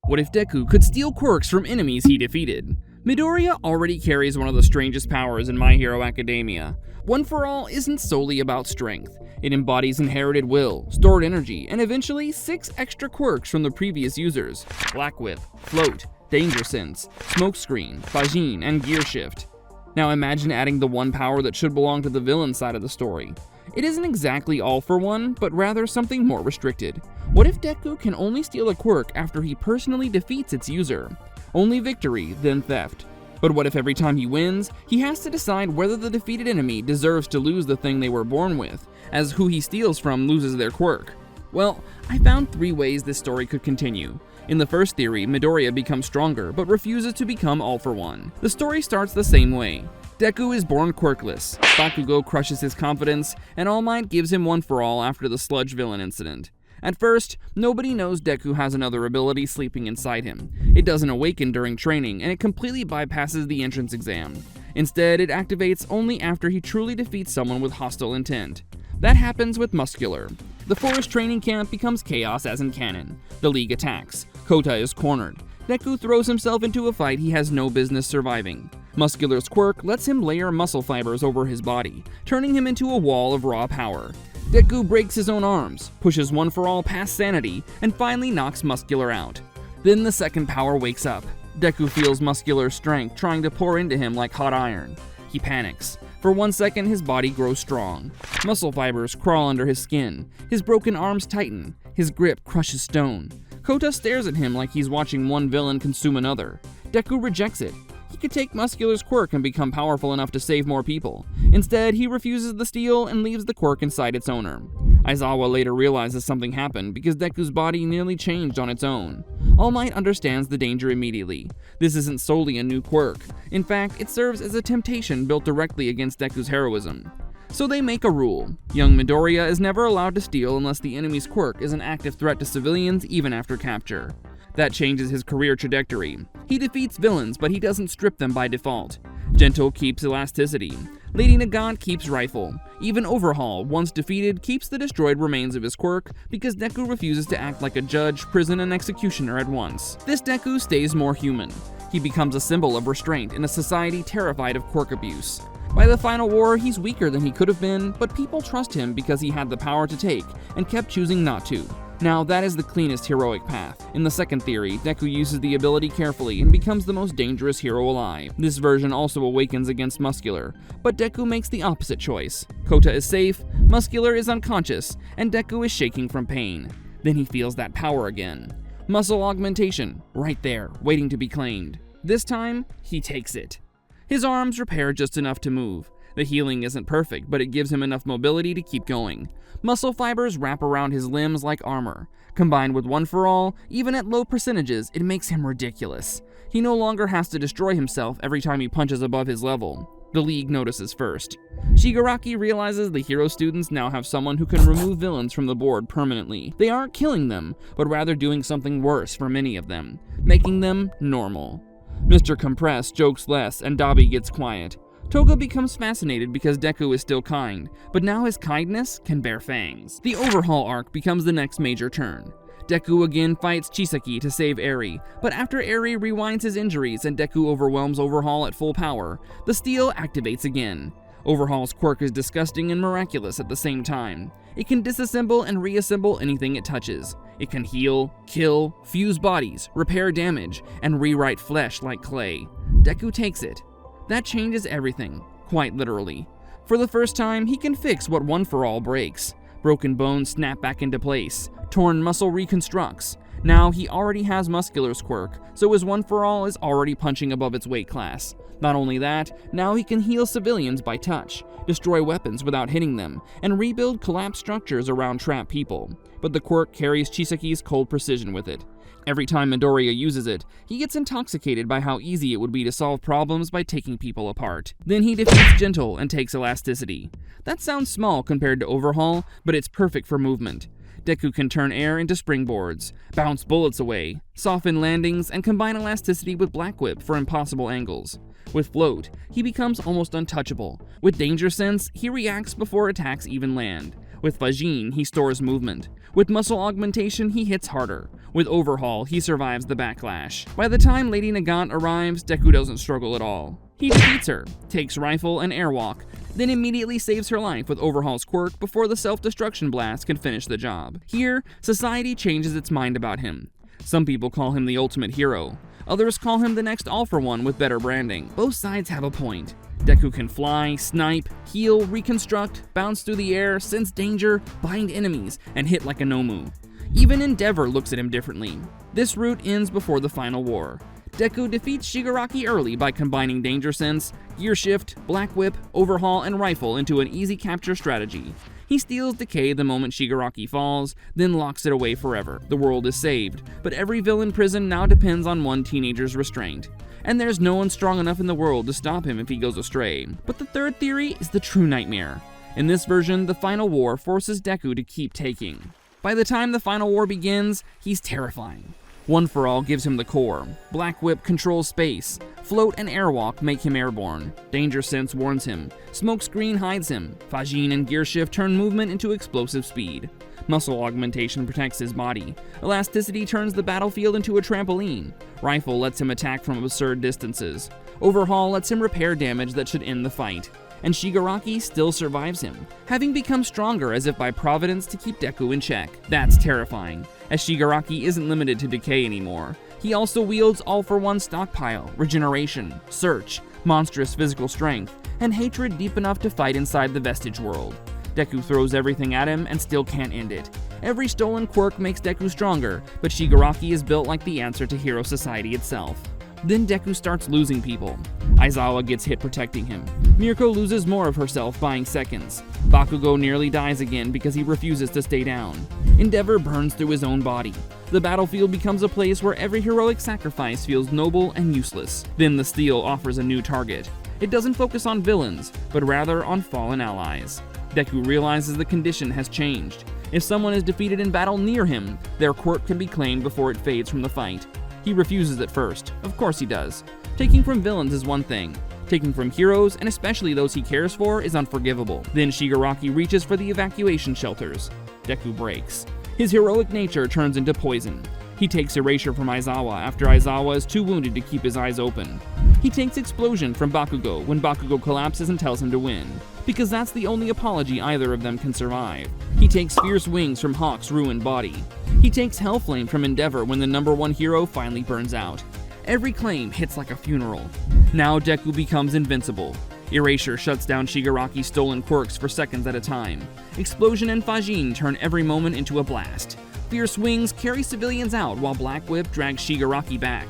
What if Deku could steal quirks from enemies he defeated? Midoriya already carries one of the strangest powers in My Hero Academia. One for All isn't solely about strength. It embodies inherited will, stored energy, and eventually 6 extra quirks from the previous users: Blackwhip, Float, Danger Sense, Smokescreen, Bajin, and Gearshift. Now imagine adding the one power that should belong to the villain side of the story. It isn't exactly all for one, but rather something more restricted. What if Deku can only steal a quirk after he personally defeats its user? Only victory, then theft. But what if every time he wins, he has to decide whether the defeated enemy deserves to lose the thing they were born with, as who he steals from loses their quirk? Well, I found 3 ways this story could continue. In the first theory, Midoriya becomes stronger, but refuses to become All for One. The story starts the same way. Deku is born quirkless, Bakugo crushes his confidence, and All Might gives him One for All after the sludge villain incident. At first, nobody knows Deku has another ability sleeping inside him. It doesn't awaken during training, and it completely bypasses the entrance exam. Instead, it activates only after he truly defeats someone with hostile intent. That happens with Muscular. The forest training camp becomes chaos as in canon. The League attacks. Kota is cornered. Deku throws himself into a fight he has no business surviving. Muscular's quirk lets him layer muscle fibers over his body, turning him into a wall of raw power. Deku breaks his own arms, pushes One for All past sanity, and finally knocks Muscular out. Then the second power wakes up. Deku feels Muscular's strength trying to pour into him like hot iron. He panics. For 1 second, his body grows strong. Muscle fibers crawl under his skin. His broken arms tighten. His grip crushes stone. Kota stares at him like he's watching one villain consume another. Deku rejects it. He could take Muscular's quirk and become powerful enough to save more people. Instead, he refuses the steal and leaves the quirk inside its owner. Aizawa later realizes something happened because Deku's body nearly changed on its own. All Might understands the danger immediately. This isn't solely a new quirk. In fact, it serves as a temptation built directly against Deku's heroism. So they make a rule. Young Midoriya is never allowed to steal unless the enemy's quirk is an active threat to civilians even after capture. That changes his career trajectory. He defeats villains, but he doesn't strip them by default. Gentle keeps elasticity. Lady Nagant keeps rifle. Even Overhaul, once defeated, keeps the destroyed remains of his quirk because Deku refuses to act like a judge, prison, and executioner at once. This Deku stays more human. He becomes a symbol of restraint in a society terrified of quirk abuse. By the final war, he's weaker than he could have been, but people trust him because he had the power to take and kept choosing not to. Now, that is the cleanest heroic path. In the second theory, Deku uses the ability carefully and becomes the most dangerous hero alive. This version also awakens against Muscular, but Deku makes the opposite choice. Kota is safe, Muscular is unconscious, and Deku is shaking from pain. Then he feels that power again. Muscle augmentation, right there, waiting to be claimed. This time, he takes it. His arms repair just enough to move. The healing isn't perfect, but it gives him enough mobility to keep going. Muscle fibers wrap around his limbs like armor. Combined with One for All, even at low percentages, it makes him ridiculous. He no longer has to destroy himself every time he punches above his level. The League notices first. Shigaraki realizes the hero students now have someone who can remove villains from the board permanently. They aren't killing them, but rather doing something worse for many of them, making them normal. Mr. Compress jokes less and Dabi gets quiet. Toga becomes fascinated because Deku is still kind, but now his kindness can bear fangs. The Overhaul arc becomes the next major turn. Deku again fights Chisaki to save Eri, but after Eri rewinds his injuries and Deku overwhelms Overhaul at full power, the steal activates again. Overhaul's quirk is disgusting and miraculous at the same time. It can disassemble and reassemble anything it touches. It can heal, kill, fuse bodies, repair damage, and rewrite flesh like clay. Deku takes it. That changes everything, quite literally. For the first time, he can fix what One for All breaks. Broken bones snap back into place. Torn muscle reconstructs. Now he already has Muscular's quirk, so his One for All is already punching above its weight class. Not only that, now he can heal civilians by touch, destroy weapons without hitting them, and rebuild collapsed structures around trapped people. But the quirk carries Chisaki's cold precision with it. Every time Midoriya uses it, he gets intoxicated by how easy it would be to solve problems by taking people apart. Then he defeats Gentle and takes elasticity. That sounds small compared to Overhaul, but it's perfect for movement. Deku can turn air into springboards, bounce bullets away, soften landings, and combine elasticity with Blackwhip for impossible angles. With Float, he becomes almost untouchable. With Danger Sense, he reacts before attacks even land. With Fajin, he stores movement. With muscle augmentation, he hits harder. With overhaul, he survives the backlash. By the time Lady Nagant arrives, Deku doesn't struggle at all. He defeats her, takes rifle and airwalk, then immediately saves her life with Overhaul's quirk before the self-destruction blast can finish the job. Here, society changes its mind about him. Some people call him the ultimate hero. Others call him the next all-for-one with better branding. Both sides have a point. Deku can fly, snipe, heal, reconstruct, bounce through the air, sense danger, bind enemies, and hit like a Nomu. Even Endeavor looks at him differently. This route ends before the final war. Deku defeats Shigaraki early by combining Danger Sense, Gearshift, Blackwhip, Overhaul, and Rifle into an easy capture strategy. He steals Decay the moment Shigaraki falls, then locks it away forever. The world is saved, but every villain prison now depends on one teenager's restraint. And there's no one strong enough in the world to stop him if he goes astray. But the third theory is the true nightmare. In this version, the final war forces Deku to keep taking. By the time the final war begins, he's terrifying. One for All gives him the core. Blackwhip controls space. Float and Airwalk make him airborne. Danger Sense warns him. Smokescreen hides him. Fajin and Gearshift turn movement into explosive speed. Muscle augmentation protects his body. Elasticity turns the battlefield into a trampoline. Rifle lets him attack from absurd distances. Overhaul lets him repair damage that should end the fight. And Shigaraki still survives him, having become stronger as if by providence to keep Deku in check. That's terrifying, as Shigaraki isn't limited to decay anymore. He also wields all-for-one stockpile, regeneration, search, monstrous physical strength, and hatred deep enough to fight inside the Vestige world. Deku throws everything at him and still can't end it. Every stolen quirk makes Deku stronger, but Shigaraki is built like the answer to hero society itself. Then Deku starts losing people. Aizawa gets hit protecting him. Mirko loses more of herself buying seconds. Bakugo nearly dies again because he refuses to stay down. Endeavor burns through his own body. The battlefield becomes a place where every heroic sacrifice feels noble and useless. Then the Steel offers a new target. It doesn't focus on villains, but rather on fallen allies. Deku realizes the condition has changed. If someone is defeated in battle near him, their quirk can be claimed before it fades from the fight. He refuses at first. Of course he does. Taking from villains is one thing. Taking from heroes, and especially those he cares for, is unforgivable. Then Shigaraki reaches for the evacuation shelters. Deku breaks. His heroic nature turns into poison. He takes Erasure from Aizawa after Aizawa is too wounded to keep his eyes open. He takes Explosion from Bakugo when Bakugo collapses and tells him to win, because that's the only apology either of them can survive. He takes Fierce Wings from Hawk's ruined body. He takes Hellflame from Endeavor when the #1 hero finally burns out. Every claim hits like a funeral. Now Deku becomes invincible. Erasure shuts down Shigaraki's stolen quirks for seconds at a time. Explosion and Fajin turn every moment into a blast. Fierce Wings carry civilians out while Blackwhip drags Shigaraki back.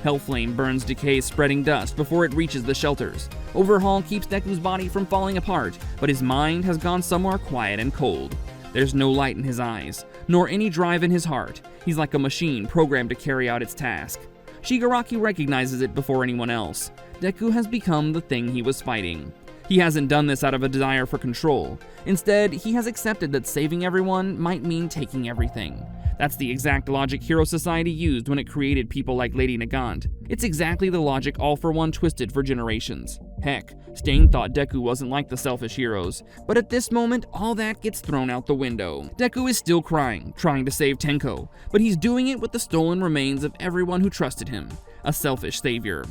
Hellflame burns Decay's spreading dust before it reaches the shelters. Overhaul keeps Deku's body from falling apart, but his mind has gone somewhere quiet and cold. There's no light in his eyes, nor any drive in his heart. He's like a machine programmed to carry out its task. Shigaraki recognizes it before anyone else. Deku has become the thing he was fighting. He hasn't done this out of a desire for control. Instead, he has accepted that saving everyone might mean taking everything. That's the exact logic Hero Society used when it created people like Lady Nagant. It's exactly the logic All for One twisted for generations. Heck, Stain thought Deku wasn't like the selfish heroes, but at this moment, all that gets thrown out the window. Deku is still crying, trying to save Tenko, but he's doing it with the stolen remains of everyone who trusted him. A selfish savior.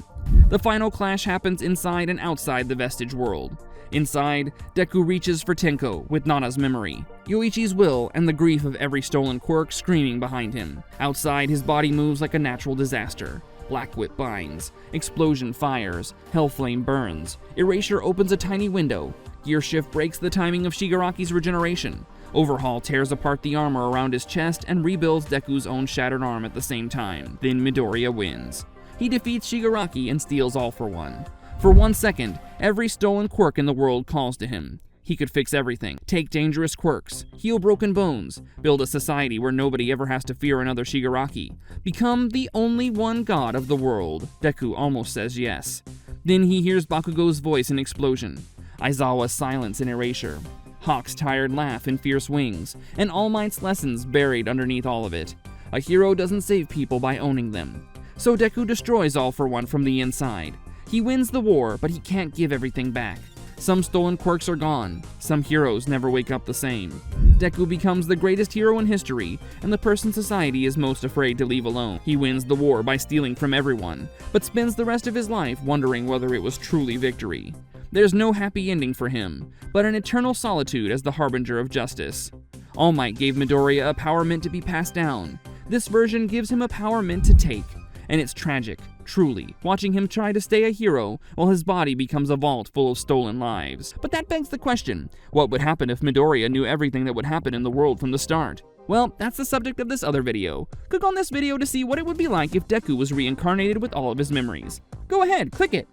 The final clash happens inside and outside the Vestige world. Inside, Deku reaches for Tenko with Nana's memory, Yoichi's will, and the grief of every stolen quirk screaming behind him. Outside, his body moves like a natural disaster. Blackwhip binds, Explosion fires, Hellflame burns, Erasure opens a tiny window, Gearshift breaks the timing of Shigaraki's regeneration, Overhaul tears apart the armor around his chest and rebuilds Deku's own shattered arm at the same time. Then Midoriya wins. He defeats Shigaraki and steals All for One. For 1 second, every stolen quirk in the world calls to him. He could fix everything, take dangerous quirks, heal broken bones, build a society where nobody ever has to fear another Shigaraki, become the only one god of the world. Deku almost says yes. Then he hears Bakugo's voice in Explosion, Aizawa's silence in Erasure, Hawk's tired laugh in Fierce Wings, and All Might's lessons buried underneath all of it. A hero doesn't save people by owning them. So Deku destroys All for One from the inside. He wins the war, but he can't give everything back. Some stolen quirks are gone. Some heroes never wake up the same. Deku becomes the greatest hero in history, and the person society is most afraid to leave alone. He wins the war by stealing from everyone, but spends the rest of his life wondering whether it was truly victory. There's no happy ending for him, but an eternal solitude as the harbinger of justice. All Might gave Midoriya a power meant to be passed down. This version gives him a power meant to take, and it's tragic, truly, watching him try to stay a hero while his body becomes a vault full of stolen lives. But that begs the question, what would happen if Midoriya knew everything that would happen in the world from the start? Well, that's the subject of this other video. Click on this video to see what it would be like if Deku was reincarnated with all of his memories. Go ahead, click it!